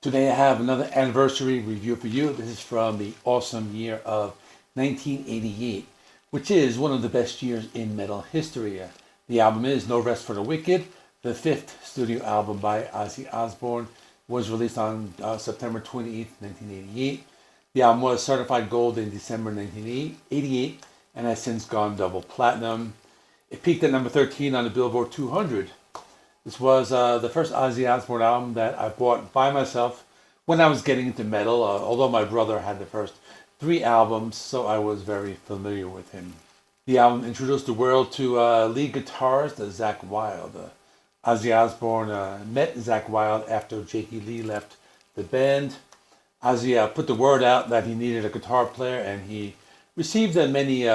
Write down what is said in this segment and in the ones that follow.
Today I have another anniversary review for you. This is from the awesome year of 1988, which is one of the best years in metal history. The album is No Rest for the Wicked, the fifth studio album by Ozzy Osbourne, was released on September 28th, 1988. The album was certified gold in December 1988 and has since gone double platinum. It peaked at number 13 on the Billboard 200. This was the first Ozzy Osbourne album that I bought by myself when I was getting into metal, although my brother had the first three albums, so I was very familiar with him. The album introduced the world to lead guitarist Zakk Wylde. Ozzy Osbourne met Zakk Wylde after Jakey Lee left the band. Ozzy put the word out that he needed a guitar player, and he received many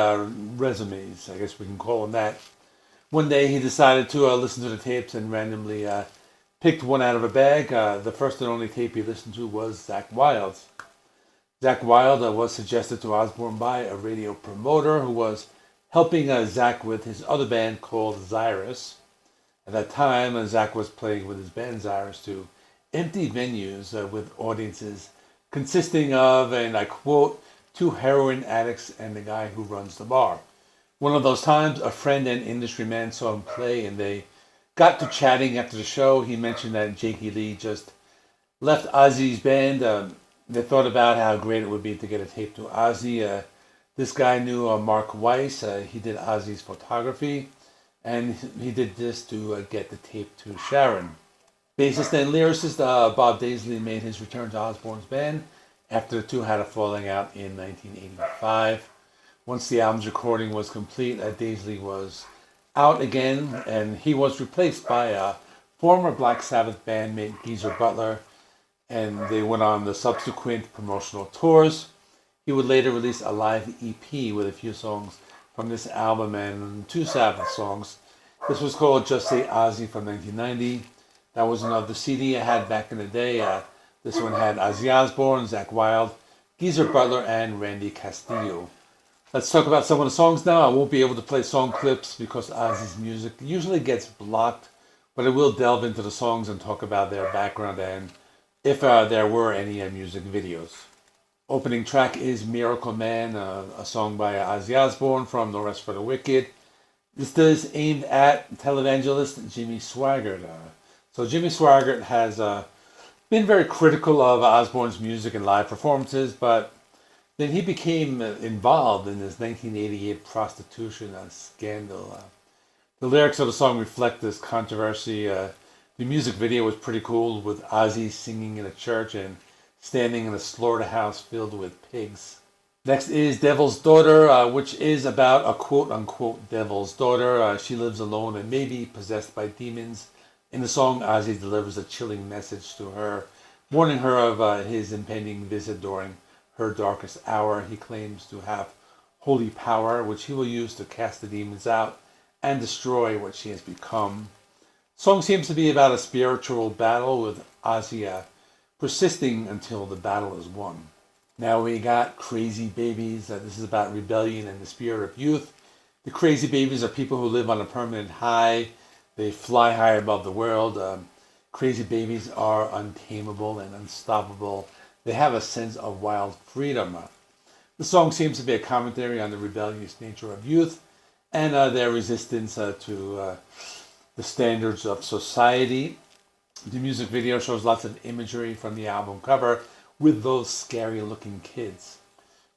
resumes, I guess we can call them that. One day he decided to listen to the tapes and randomly picked one out of a bag. The first and only tape he listened to was Zakk Wylde's. Zakk Wylde was suggested to Osbourne by a radio promoter who was helping Zakk with his other band called Zyrus. At that time, Zakk was playing with his band Zyrus to empty venues with audiences consisting of, and I quote, two heroin addicts and the guy who runs the bar. One of those times, a friend and industry man saw him play, and they got to chatting after the show. He mentioned that Jakey Lee just left Ozzy's band. They thought about how great it would be to get a tape to Ozzy. This guy knew Mark Weiss. He did Ozzy's photography, and he did this to get the tape to Sharon. Bassist and lyricist Bob Daisley made his return to Osbourne's band after the two had a falling out in 1985. Once the album's recording was complete, Daisley was out again, and he was replaced by a former Black Sabbath bandmate, Geezer Butler, and they went on the subsequent promotional tours. He would later release a live EP with a few songs from this album and two Sabbath songs. This was called Just Say Ozzy from 1990. That was another CD I had back in the day. This one had Ozzy Osbourne, Zakk Wylde, Geezer Butler, and Randy Castillo. Let's talk about some of the songs now. I won't be able to play song clips because Ozzy's music usually gets blocked, but I will delve into the songs and talk about their background and if there were any music videos. Opening track is Miracle Man, a song by Ozzy Osbourne from No Rest for the Wicked. This is aimed at televangelist Jimmy Swaggart. So Jimmy Swaggart has been very critical of Osbourne's music and live performances, but then he became involved in this 1988 prostitution scandal. The lyrics of the song reflect this controversy. The music video was pretty cool, with Ozzy singing in a church and standing in a slaughterhouse filled with pigs. Next is Devil's Daughter, which is about a quote-unquote devil's daughter. She lives alone and may be possessed by demons. In the song, Ozzy delivers a chilling message to her, warning her of his impending visit during her darkest hour. He claims to have holy power, which he will use to cast the demons out and destroy what she has become. The song seems to be about a spiritual battle, with Ozzy persisting until the battle is won. Now we got Crazy Babies. This is about rebellion and the spirit of youth. The Crazy Babies are people who live on a permanent high. They fly high above the world. Crazy Babies are untamable and unstoppable. They have a sense of wild freedom. The song seems to be a commentary on the rebellious nature of youth and their resistance to the standards of society. The music video shows lots of imagery from the album cover with those scary looking kids.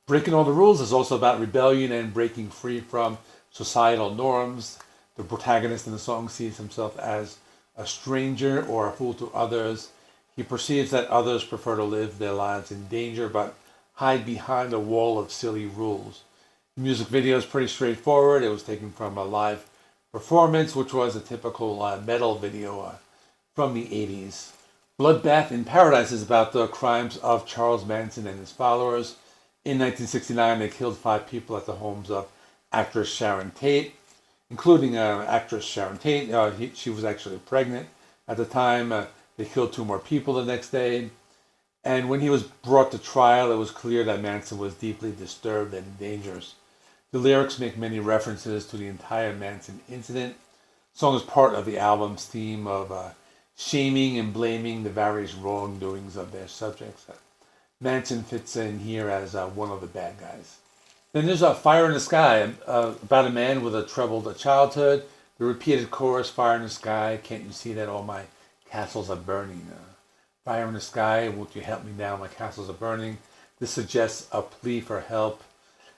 Breaking All the Rules is also about rebellion and breaking free from societal norms. The protagonist in the song sees himself as a stranger or a fool to others. He perceives that others prefer to live their lives in danger but hide behind a wall of silly rules. The music video is pretty straightforward. It was taken from a live performance, which was a typical metal video from the 80s. Bloodbath in Paradise is about the crimes of Charles Manson and his followers. In 1969, they killed 5 people at the homes of actress Sharon Tate, including actress Sharon Tate. She was actually pregnant at the time. They killed 2 more people the next day. And when he was brought to trial, it was clear that Manson was deeply disturbed and dangerous. The lyrics make many references to the entire Manson incident. The song is part of the album's theme of shaming and blaming the various wrongdoings of their subjects. Manson fits in here as one of the bad guys. Then there's a Fire in the Sky, about a man with a troubled childhood. The repeated chorus, fire in the sky, can't you see that all my castles are burning? Fire in the sky, won't you help me now, my castles are burning. This suggests a plea for help,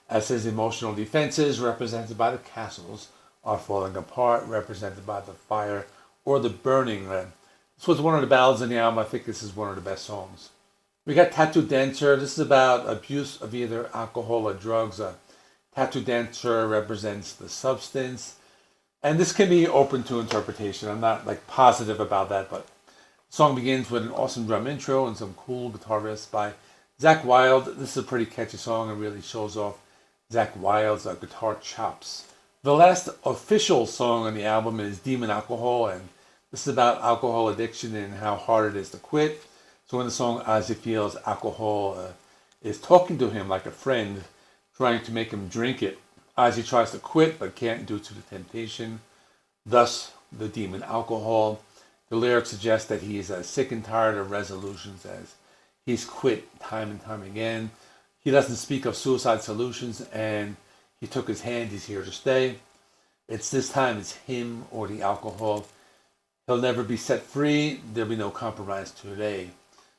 as his emotional defenses, represented by the castles, are falling apart, represented by the fire or the burning. This was one of the ballads in the album. I think this is one of the best songs. We got Tattoo Dancer. This is about abuse of either alcohol or drugs. Tattoo Dancer represents the substance. And this can be open to interpretation. I'm not positive about that, but the song begins with an awesome drum intro and some cool guitar riffs by Zakk Wylde. This is a pretty catchy song and really shows off Zakk Wylde's guitar chops. The last official song on the album is Demon Alcohol, and this is about alcohol addiction and how hard it is to quit. So in the song, Ozzy feels alcohol is talking to him like a friend, trying to make him drink it. Ozzy tries to quit, but can't due to the temptation. Thus, the demon alcohol. The lyrics suggest that he is sick and tired of resolutions, as he's quit time and time again. He doesn't speak of suicide solutions, and he took his hand. He's here to stay. It's this time, it's him or the alcohol. He'll never be set free. There'll be no compromise today.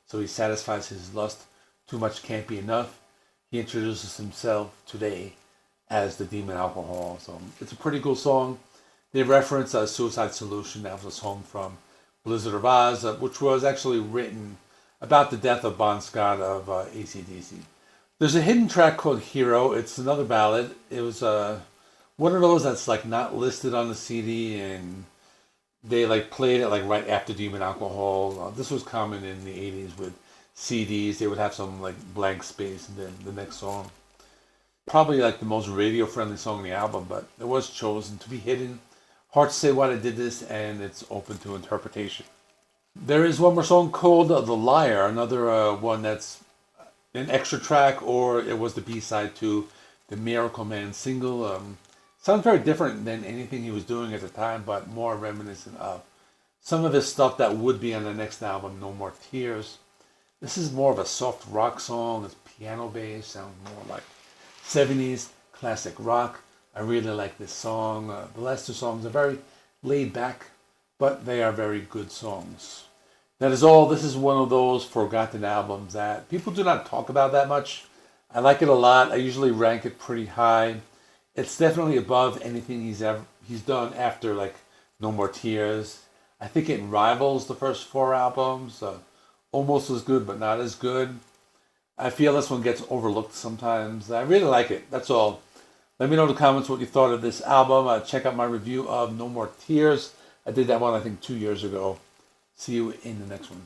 So he satisfies his lust. Too much can't be enough. He introduces himself today as the demon alcohol. So it's a pretty cool song. They reference a suicide solution. That was a song from Blizzard of Oz, which was actually written about the death of Bon Scott of AC/DC. There's a hidden track called Hero. It's another ballad. It was one of those that's not listed on the CD, and they played it right after Demon Alcohol. This was common in the 80s with CDs. They would have some blank space and then the next song. Probably the most radio friendly song on the album, but it was chosen to be hidden. Hard to say why they did this, and it's open to interpretation. There is one more song called The Liar, another one that's an extra track, or it was the B-side to the Miracle Man single. Sounds very different than anything he was doing at the time, but more reminiscent of some of his stuff that would be on the next album, No More Tears. This is more of a soft rock song. It's piano based, sounds more like 70s classic rock. I really like this song. The last two songs are very laid back, but they are very good songs. That is all. This is one of those forgotten albums that people do not talk about that much. I like it a lot. I usually rank it pretty high. It's definitely above anything he's done after No More Tears. I think it rivals the first four albums. Almost as good, but not as good. I feel this one gets overlooked sometimes. I really like it. That's all. Let me know in the comments what you thought of this album. Check out my review of No More Tears. I did that one, I think, 2 years ago. See you in the next one.